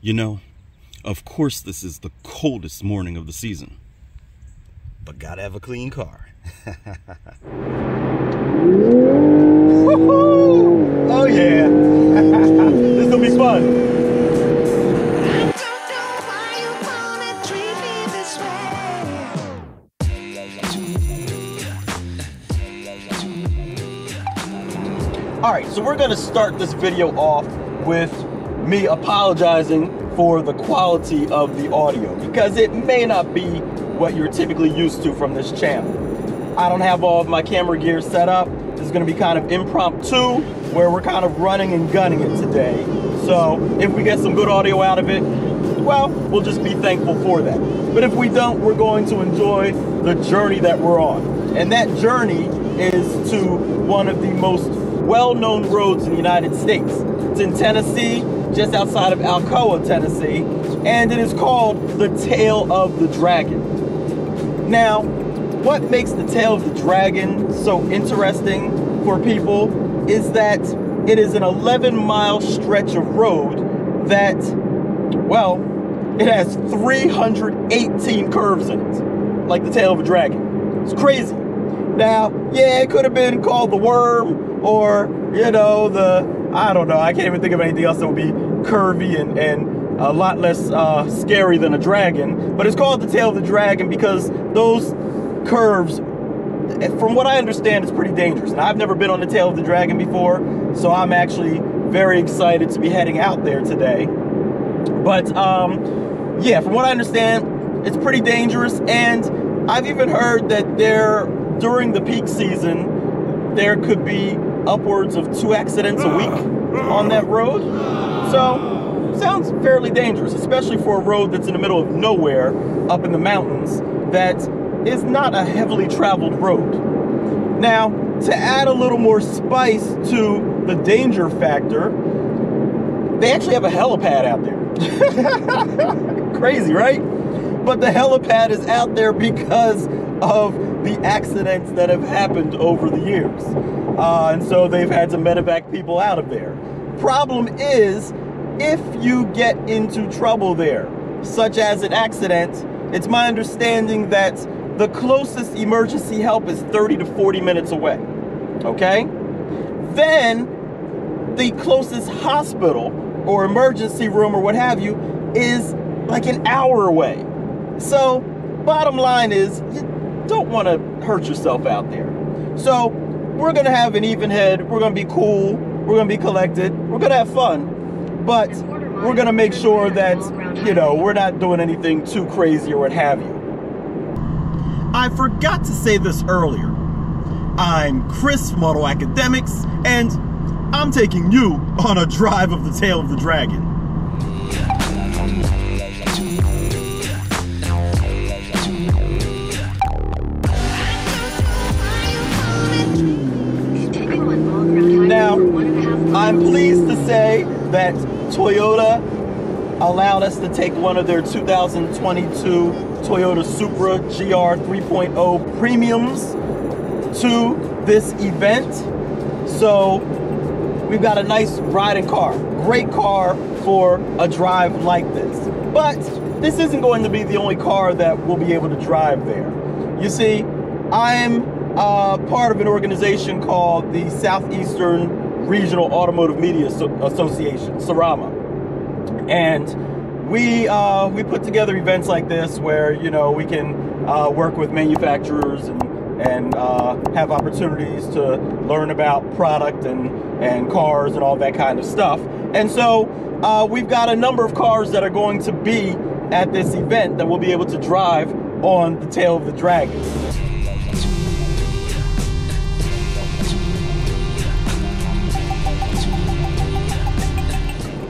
You know, of course this is the coldest morning of the season, but gotta have a clean car. Oh yeah, this will be fun. Alright, so we're going to start this video off with me apologizing for the quality of the audio, because it may not be what you're typically used to from this channel. I don't have all of my camera gear set up. This is going to be kind of impromptu, where we're kind of running and gunning it today. So if we get some good audio out of it, well, we'll just be thankful for that. But if we don't, we're going to enjoy the journey that we're on. And that journey is to one of the most well-known roads in the United States. It's in Tennessee, just outside of Alcoa, Tennessee, and it is called the Tail of the Dragon. Now, what makes the Tail of the Dragon so interesting for people is that it is an 11-mile stretch of road that, well, it has 318 curves in it, like the tail of a dragon. It's crazy. Now, yeah, it could have been called the Worm, or, you know, I don't know, I can't even think of anything else that would be curvy and a lot less scary than a dragon. But it's called the Tail of the Dragon because those curves, from what I understand, is pretty dangerous. Now, I've never been on the Tail of the Dragon before, so I'm actually very excited to be heading out there today. But, yeah, from what I understand, it's pretty dangerous, and I've even heard that during the peak season, there could be upwards of 2 accidents a week on that road. So, sounds fairly dangerous, especially for a road that's in the middle of nowhere up in the mountains that is not a heavily traveled road. Now, to add a little more spice to the danger factor, they actually have a helipad out there. Crazy, right? But the helipad is out there because of the accidents that have happened over the years. And so they've had to medevac people out of there. Problem is, if you get into trouble there, such as an accident, it's my understanding that the closest emergency help is 30 to 40 minutes away, okay? Then the closest hospital or emergency room or what have you is like an hour away. So bottom line is, you don't want to hurt yourself out there. So we're going to have an even head. We're going to be cool. We're going to be collected. We're going to have fun. But we're going to make sure that, you know, we're not doing anything too crazy or what have you. I forgot to say this earlier. I'm Chris from AutoAcademics, and I'm taking you on a drive of the Tail of the Dragon. Now, I'm pleased to say that Toyota allowed us to take one of their 2022 Toyota Supra GR 3.0 premiums to this event. So we've got a nice riding car, great car for a drive like this. But this isn't going to be the only car that we'll be able to drive there. You see, I'm part of an organization called the Southeastern Regional Automotive Media Association, SARAMA. And we put together events like this where, you know, we can work with manufacturers and have opportunities to learn about product and cars and all that kind of stuff. And so we've got a number of cars that are going to be at this event that we'll be able to drive on the Tail of the Dragon.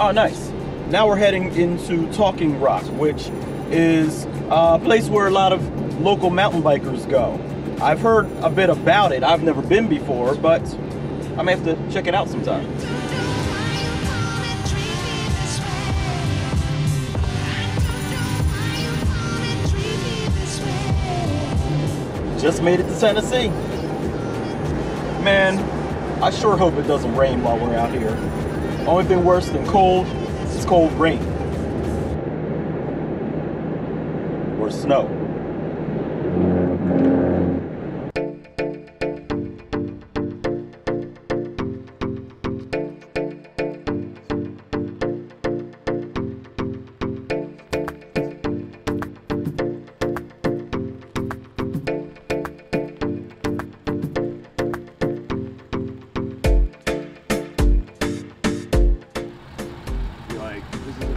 Oh, nice. Now we're heading into Talking Rock, which is a place where a lot of local mountain bikers go. I've heard a bit about it. I've never been before, but I may have to check it out sometime. Just made it to Tennessee. Man, I sure hope it doesn't rain while we're out here. Only thing worse than cold is cold rain. or snow.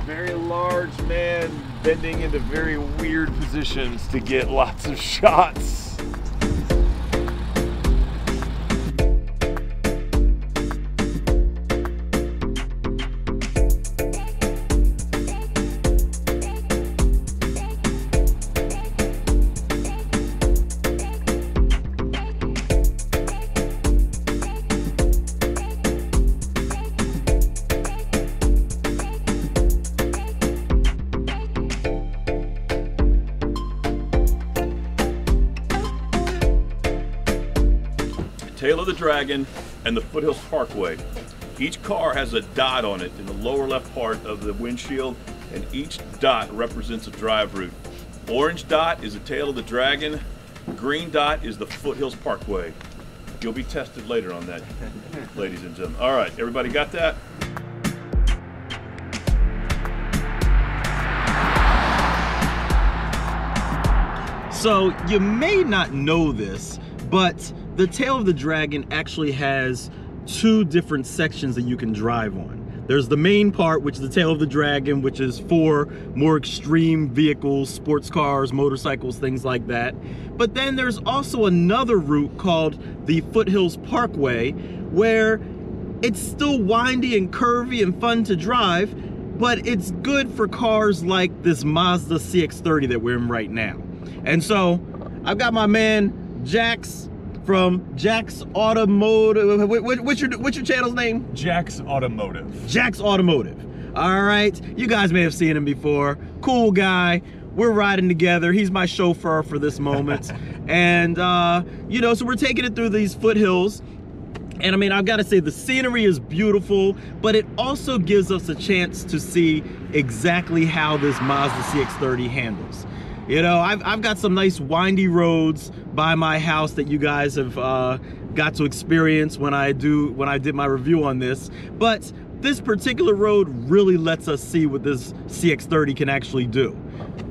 Very large man bending into very weird positions to get lots of shots. Tail of the Dragon and the Foothills Parkway. Each car has a dot on it in the lower left part of the windshield, and each dot represents a drive route. Orange dot is the Tail of the Dragon, green dot is the Foothills Parkway. You'll be tested later on that, ladies and gentlemen. All right, everybody got that? So you may not know this, but the Tail of the Dragon actually has two different sections that you can drive on. There's the main part, which is the Tail of the Dragon, which is for more extreme vehicles, sports cars, motorcycles, things like that. But then there's also another route called the Foothills Parkway, where it's still windy and curvy and fun to drive, but it's good for cars like this Mazda CX-30 that we're in right now. And so I've got my man Jax from Jax Automotive. What's your channel's name? Jax Automotive. Jax Automotive. All right, you guys may have seen him before. Cool guy. We're riding together. He's my chauffeur for this moment. And you know, so we're taking it through these foothills. And I mean, I've got to say the scenery is beautiful, but it also gives us a chance to see exactly how this Mazda CX-30 handles. You know, I've got some nice windy roads by my house that you guys have got to experience when I did my review on this. But this particular road really lets us see what this CX-30 can actually do.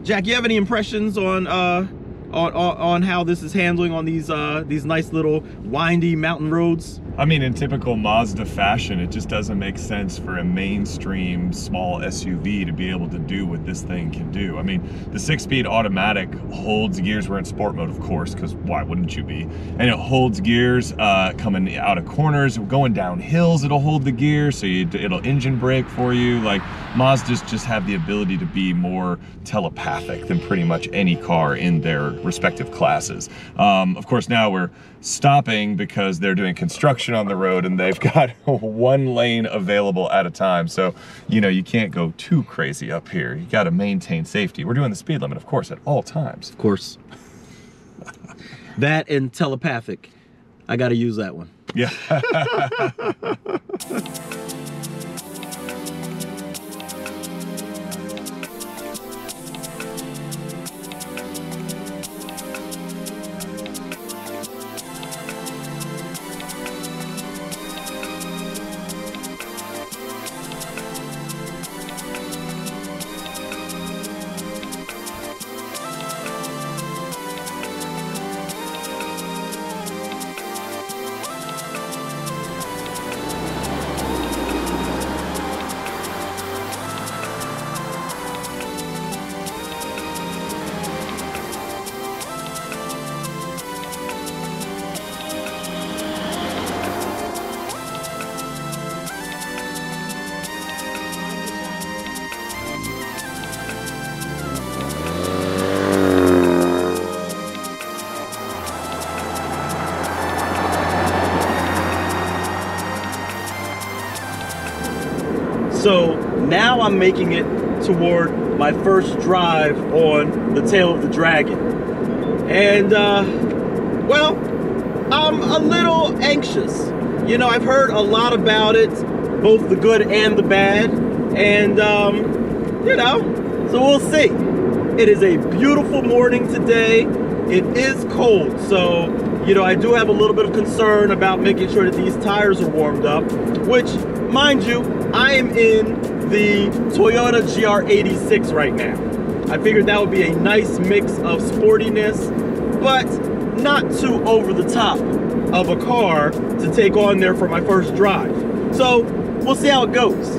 Jack, you have any impressions on how this is handling on these nice little windy mountain roads? I mean, in typical Mazda fashion, it just doesn't make sense for a mainstream small SUV to be able to do what this thing can do. I mean, the 6-speed automatic holds gears. We're in sport mode, of course, because why wouldn't you be? And it holds gears coming out of corners, going down hills, it'll hold the gear, so it'll engine brake for you. Like, Mazdas just have the ability to be more telepathic than pretty much any car in their respective classes. Of course, now we're stopping because they're doing construction on the road and they've got one lane available at a time. So, you know, you can't go too crazy up here. You got to maintain safety. We're doing the speed limit, of course, at all times. Of course. That and telepathic. I got to use that one. Yeah. So now I'm making it toward my first drive on the Tail of the Dragon. And, well, I'm a little anxious. You know, I've heard a lot about it, both the good and the bad. And, you know, so we'll see. It is a beautiful morning today. It is cold, so you know, I do have a little bit of concern about making sure that these tires are warmed up, which, mind you, I am in the Toyota GR86 right now. I figured that would be a nice mix of sportiness, but not too over the top of a car to take on there for my first drive. So we'll see how it goes.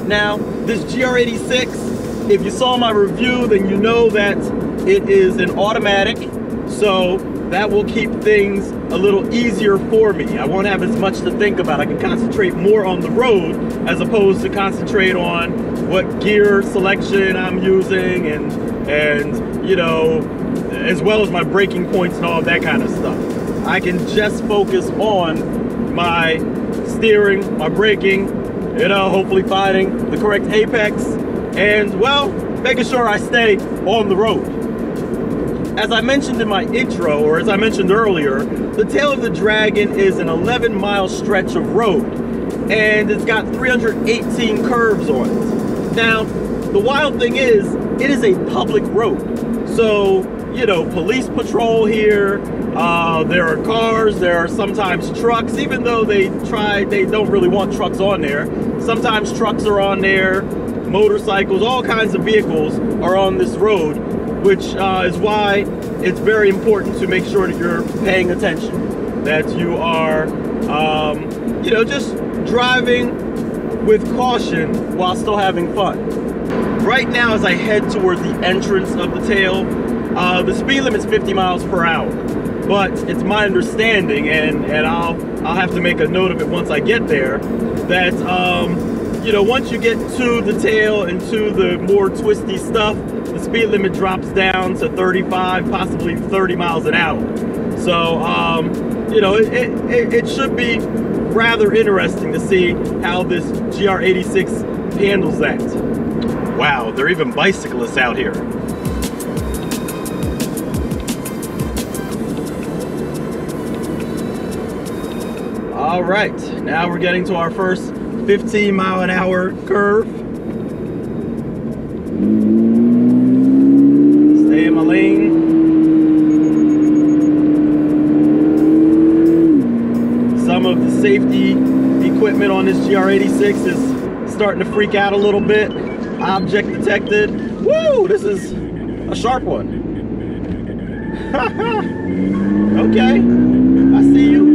Now, this GR86, if you saw my review, then you know that it is an automatic, so that will keep things a little easier for me. I won't have as much to think about. I can concentrate more on the road as opposed to concentrate on what gear selection I'm using and you know, as well as my braking points and all of that kind of stuff. I can just focus on my steering, my braking, you know, hopefully finding the correct apex, and well, making sure I stay on the road. As I mentioned in my intro, or as I mentioned earlier, the Tail of the Dragon is an 11-mile stretch of road, and it's got 318 curves on it. Now, the wild thing is, it is a public road. So, you know, police patrol here, there are cars, there are sometimes trucks, even though they don't really want trucks on there. Sometimes trucks are on there, motorcycles, all kinds of vehicles are on this road, which is why it's very important to make sure that you're paying attention, that you are, you know, just driving with caution while still having fun. Right now, as I head toward the entrance of the Tail, the speed limit is 50 miles per hour, but it's my understanding, and I'll have to make a note of it once I get there, that you know, once you get to the Tail and to the more twisty stuff, the speed limit drops down to 35, possibly 30 miles an hour. So, you know, it should be rather interesting to see how this GR86 handles that. Wow, there are even bicyclists out here. All right, now we're getting to our first 15-mile-an-hour curve. Stay in my lane. Some of the safety equipment on this GR86 is starting to freak out a little bit. Object detected. Woo! This is a sharp one. Okay, I see you.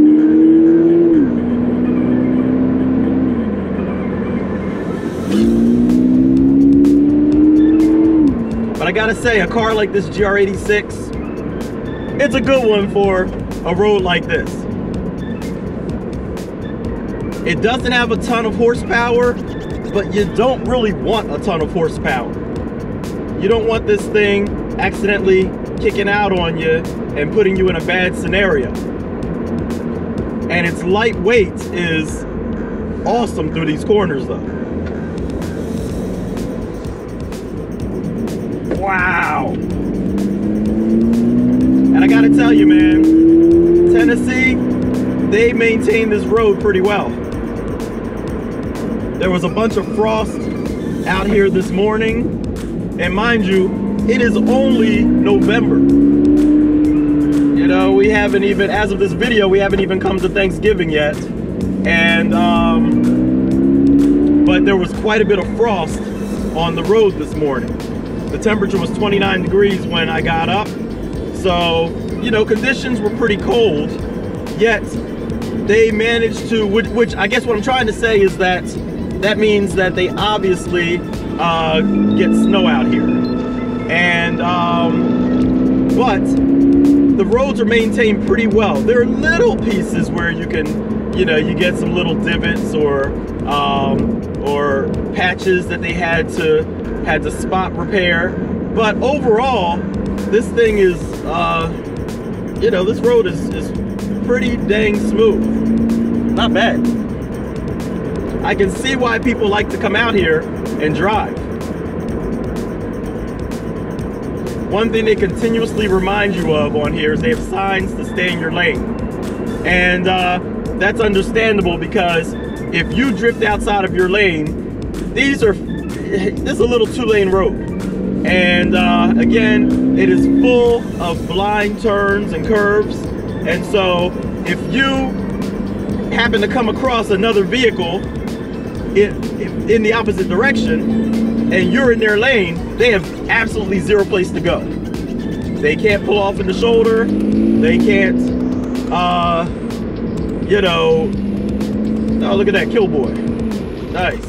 But I gotta say, a car like this GR86, it's a good one for a road like this. It doesn't have a ton of horsepower, but you don't really want a ton of horsepower. You don't want this thing accidentally kicking out on you and putting you in a bad scenario. And its lightweight is awesome through these corners though. Wow. And I gotta tell you, man, Tennessee, they maintain this road pretty well. There was a bunch of frost out here this morning, and mind you, it is only November. You know, we haven't even, as of this video, we haven't even come to Thanksgiving yet. And, but there was quite a bit of frost on the road this morning. The temperature was 29 degrees when I got up. So, you know, conditions were pretty cold, yet they managed to, which I guess what I'm trying to say is that means that they obviously get snow out here. And, but the roads are maintained pretty well. There are little pieces where you can, you know, you get some little divots or patches that they had to spot repair. But overall, this thing is, you know, this road is pretty dang smooth. Not bad. I can see why people like to come out here and drive. One thing they continuously remind you of on here is they have signs to stay in your lane. And that's understandable, because if you drift outside of your lane, this is a little two-lane road. And again, it is full of blind turns and curves. And so if you happen to come across another vehicle in the opposite direction and you're in their lane, they have absolutely zero place to go. They can't pull off in the shoulder. They can't, you know, oh, look at that kill boy. Nice.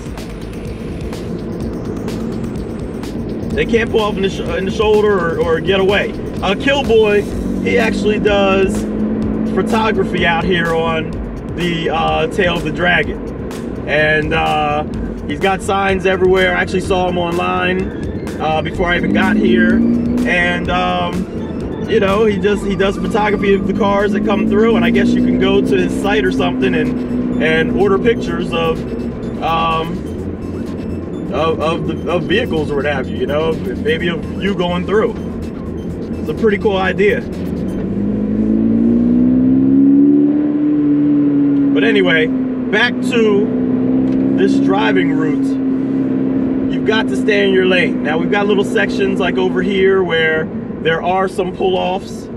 They can't pull off in the shoulder or get away. Kill boy, he actually does photography out here on the tail of the Dragon. And he's got signs everywhere. I actually saw him online before I even got here. And you know, he does photography of the cars that come through, and I guess you can go to his site or something and order pictures of vehicles or what have you, you know, maybe of you going through. It's a pretty cool idea. But anyway, back to this driving route. You've got to stay in your lane. Now we've got little sections like over here where there are some pull-offs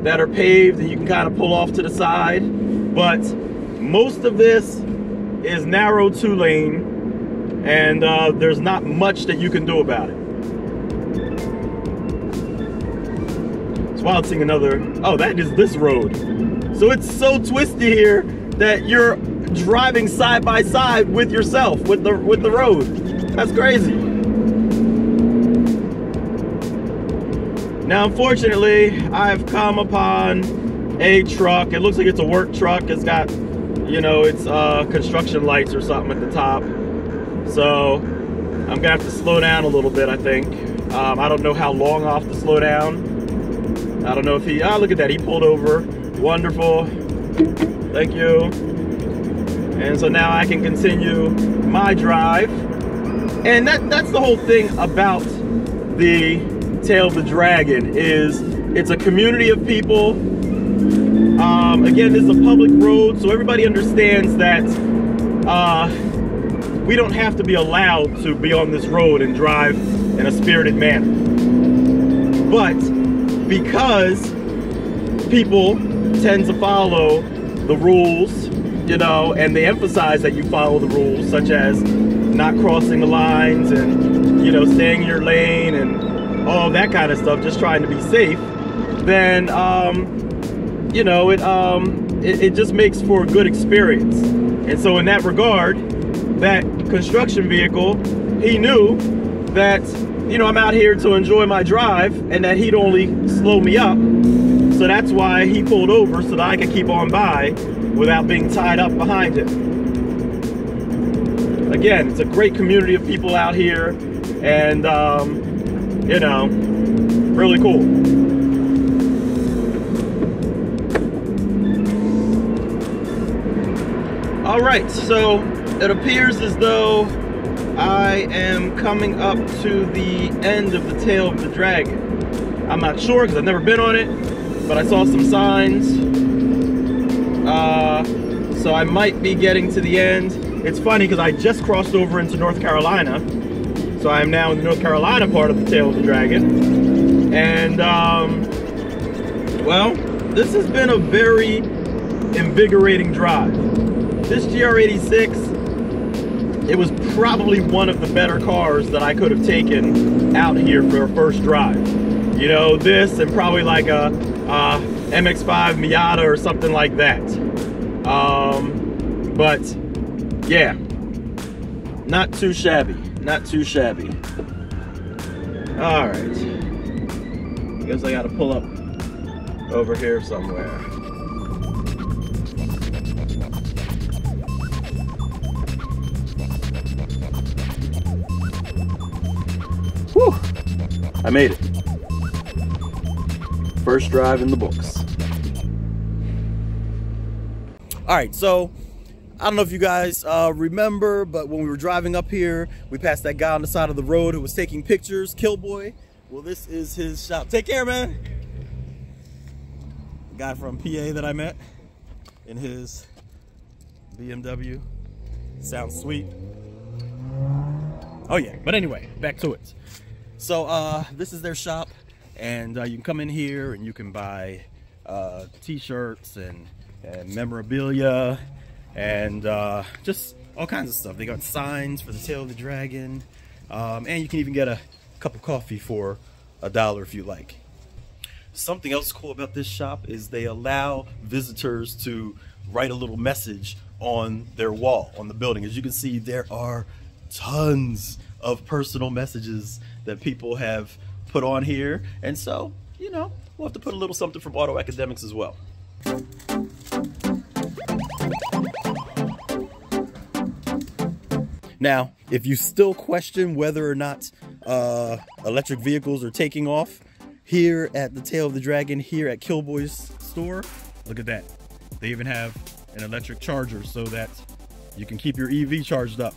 that are paved and you can kind of pull off to the side, but most of this is narrow 2-lane, and there's not much that you can do about it. It's wild seeing another, oh, that is this road. So it's so twisty here that you're driving side by side with yourself, with the road. That's crazy. Now, unfortunately, I've come upon a truck. It looks like it's a work truck. It's got, you know, it's construction lights or something at the top. So I'm gonna have to slow down a little bit, I think. I don't know how long I'll have to slow down. I don't know if he, look at that, he pulled over. Wonderful, thank you. And so now I can continue my drive. And that's the whole thing about the Tail of the Dragon, is it's a community of people. Again, this is a public road, so everybody understands that we don't have to be allowed to be on this road and drive in a spirited manner. But because people tend to follow the rules, you know, and they emphasize that you follow the rules, such as not crossing the lines and, you know, staying in your lane and all that kind of stuff, just trying to be safe, then you know, it just makes for a good experience. And so in that regard, that construction vehicle, he knew that, you know, I'm out here to enjoy my drive and that he'd only slow me up. So that's why he pulled over, so that I could keep on by without being tied up behind him. Again, it's a great community of people out here, and you know, really cool. All right, so it appears as though I am coming up to the end of the Tail of the Dragon. I'm not sure because I've never been on it, but I saw some signs. So I might be getting to the end. It's funny because I just crossed over into North Carolina. So I am now in the North Carolina part of the Tail of the Dragon. And, well, this has been a very invigorating drive. This GR86, it was probably one of the better cars that I could have taken out here for a first drive. You know, this and probably like a MX-5 Miata or something like that. But, yeah, not too shabby. Not too shabby. All right. Guess I gotta pull up over here somewhere. Whew! I made it. First drive in the books. All right, so I don't know if you guys remember, but when we were driving up here, we passed that guy on the side of the road who was taking pictures, Killboy. Well, this is his shop. Take care, man. The guy from PA that I met in his BMW. Sounds sweet. Oh yeah, but anyway, back to it. So this is their shop, and you can come in here and you can buy t-shirts and memorabilia and just all kinds of stuff. They got signs for the tail of the dragon, and you can even get a cup of coffee for $1 if you like. Something else cool about this shop is they allow visitors to write a little message on their wall on the building. As you can see, there are tons of personal messages that people have put on here, and so, you know, we'll have to put a little something from AutoAcademics as well. Now, if you still question whether or not electric vehicles are taking off, here at the Tail of the Dragon, here at Killboy's store, look at that. They even have an electric charger so that you can keep your EV charged up.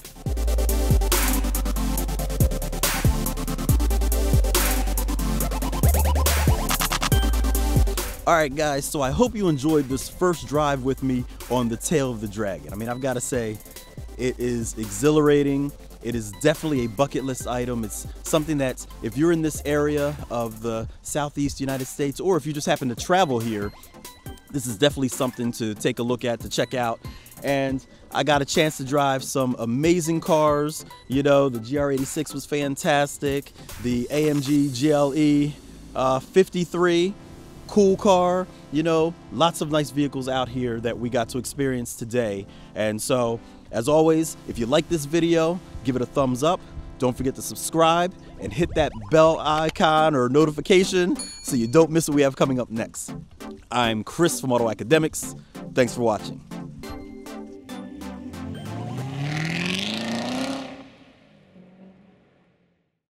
All right, guys, so I hope you enjoyed this first drive with me on the Tail of the Dragon. I mean, I've got to say, it is exhilarating. It is definitely a bucket list item. It's something that if you're in this area of the Southeast United States, or if you just happen to travel here, this is definitely something to take a look at, to check out. And I got a chance to drive some amazing cars. You know, the GR86 was fantastic. The AMG GLE 53, cool car. You know, lots of nice vehicles out here that we got to experience today. And so, as always, if you like this video, give it a thumbs up. Don't forget to subscribe and hit that bell icon or notification so you don't miss what we have coming up next. I'm Chris from AutoAcademics. Thanks for watching.